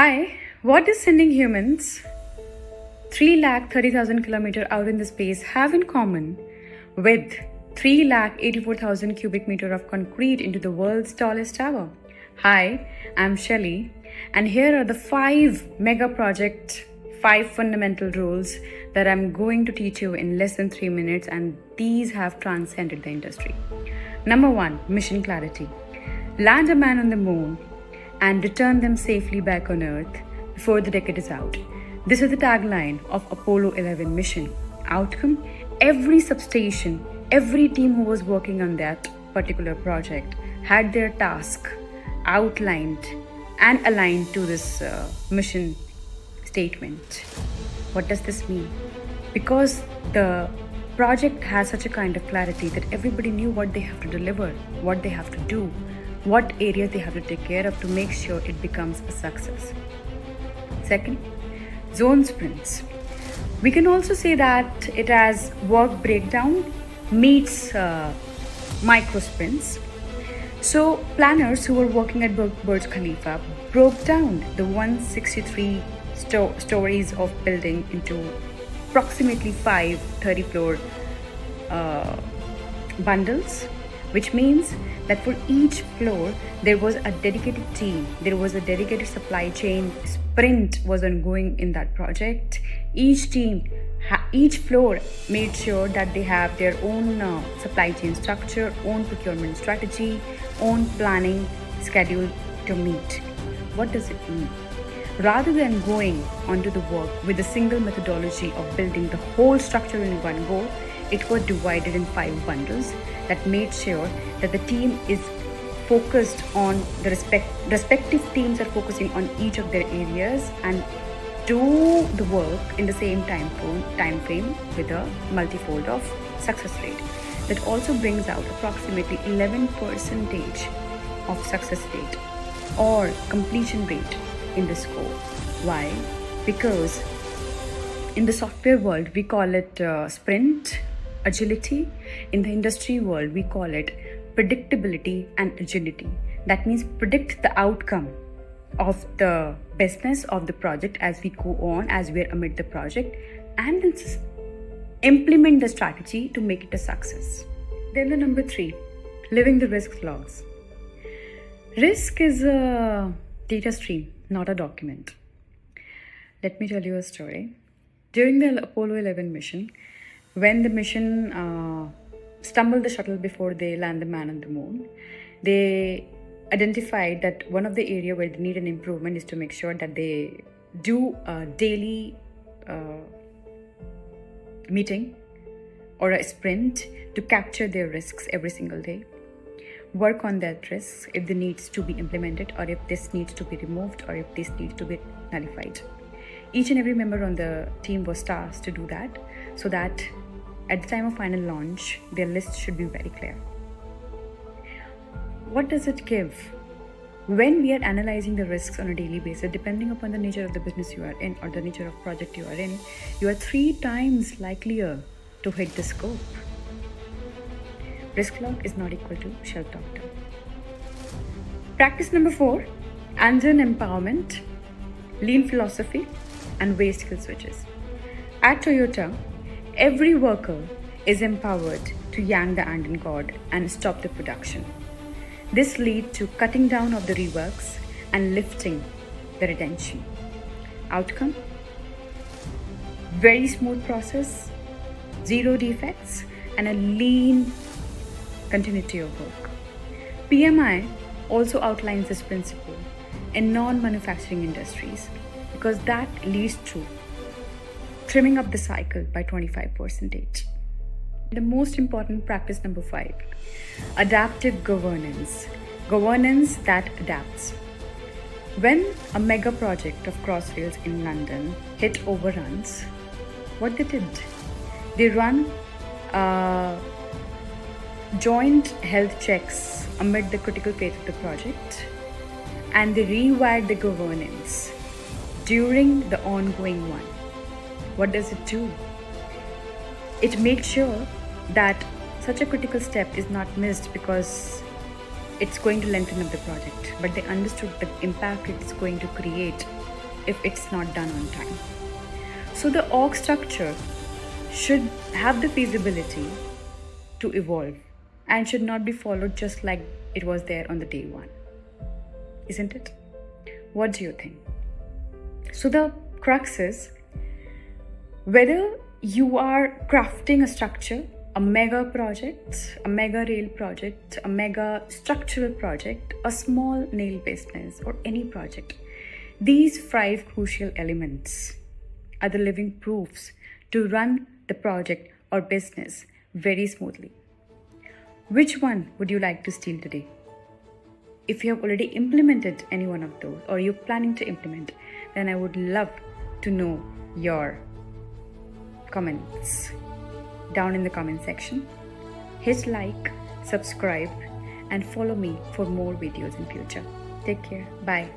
Hi, what does sending humans 330,000 kilometers out in the space have in common with 384,000 cubic meter of concrete into the world's tallest tower? Hi, I'm Shelly, and here are the 5 mega project 5 fundamental rules that I'm going to teach you in less than 3 minutes, and these have transcended the industry. Number 1, mission clarity. Land a man on the moon and return them safely back on Earth before the decade is out. This is the tagline of Apollo 11 mission. Outcome: every substation, every team who was working on that particular project had their task outlined and aligned to this mission statement. What does this mean? Because the project has such a kind of clarity that everybody knew what they have to deliver, what they have to do, what areas they have to take care of to make sure it becomes a success. Second, zone sprints. We can also say that it has work breakdown meets micro sprints. So planners who were working at Burj Khalifa broke down the 163 stories of building into approximately 5 30-floor bundles, which means that for each floor there was a dedicated team, there was a dedicated supply chain sprint was ongoing in that project. Each team, each floor made sure that they have their own supply chain structure, own procurement strategy, own planning schedule to meet. What does it mean? Rather than going onto the work with a single methodology of building the whole structure in one go, it was divided in 5 bundles that made sure that the team is focused on the respective teams are focusing on each of their areas and do the work in the same time frame with a multifold of success rate. That also brings out approximately 11% of success rate or completion rate in the scope. Why? Because in the software world we call it sprint agility. In the industry world we call it predictability and agility. That means predict the outcome of the business of the project as we go on, as we are amid the project, and then implement the strategy to make it a success. Then the number 3, living the risk logs. Risk is a data stream, not a document. Let me tell you a story. During the Apollo 11 mission, when the mission stumbled the shuttle before they land the man on the moon, they identified that one of the area where they need an improvement is to make sure that they do a daily meeting or a sprint to capture their risks every single day, work on that risks if they needs to be implemented or if this needs to be removed or if this needs to be nullified. Each and every member on the team was tasked to do that, so that at the time of final launch, their list should be very clear. What does it give? When we are analyzing the risks on a daily basis, depending upon the nature of the business you are in or the nature of project you are in, you are 3 times likelier to hit the scope. Risk log is not equal to shelf doctor. Practice number 4, Anjan empowerment, lean philosophy, and waste skill switches. At Toyota, every worker is empowered to yank the Anjan cord and stop the production. This leads to cutting down of the reworks and lifting the retention. Outcome: very smooth process, 0 defects, and a lean continuity of work. PMI also outlines this principle in non-manufacturing industries because that leads to trimming up the cycle by 25%. The most important practice number 5, adaptive governance. Governance that adapts. When a mega project of Crossrails in London hit overruns, what they did? They run joint health checks amid the critical phase of the project, and they rewired the governance during the ongoing one. What does it do? It makes sure that such a critical step is not missed because it's going to lengthen up the project, but they understood the impact it's going to create if it's not done on time. So the org structure should have the feasibility to evolve and should not be followed just like it was there on the day one. Isn't it? What do you think? So the crux is whether you are crafting a structure, a mega project, a mega rail project, a mega structural project, a small nail business, or any project, these 5 crucial elements are the living proofs to run the project or business very smoothly. Which one would you like to steal today? If you have already implemented any one of those or you're planning to implement, then I would love to know your comments down in the comment section. Hit like, subscribe, and follow me for more videos in future. Take care. Bye.